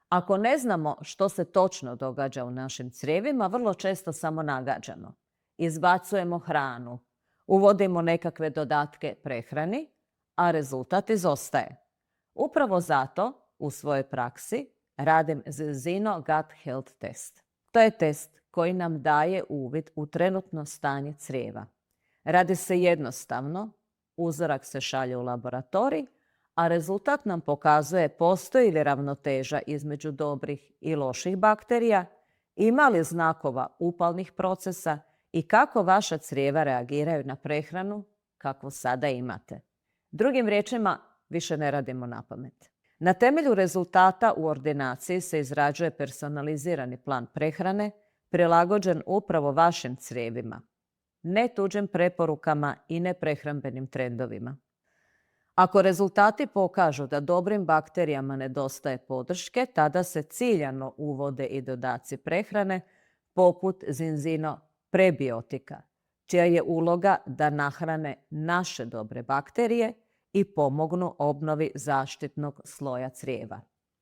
Ako ne znamo što se točno događa u našim crijevima, vrlo često samo nagađamo. Izbacujemo hranu, uvodimo nekakve dodatke prehrani, a rezultat izostaje. Upravo zato u svojoj praksi radim Zino Gut Health test. To je test koji nam daje uvid u trenutno stanje crijeva. Radi se jednostavno, uzorak se šalje u laboratorij, a rezultat nam pokazuje postoji li ravnoteža između dobrih i loših bakterija, ima li znakova upalnih procesa i kako vaša crijeva reagiraju na prehranu kakvu sada imate. Drugim riječima, više ne radimo napamet. Na temelju rezultata u ordinaciji se izrađuje personalizirani plan prehrane, prilagođen upravo vašim crijevima, ne tuđim preporukama i ne prehrambenim trendovima. Ako rezultati pokažu da dobrim bakterijama nedostaje podrške, tada se ciljano uvode i dodaci prehrane, poput Zinzino prebiotika, čija je uloga da nahrane naše dobre bakterije i pomognu obnovi zaštitnog sloja crijeva.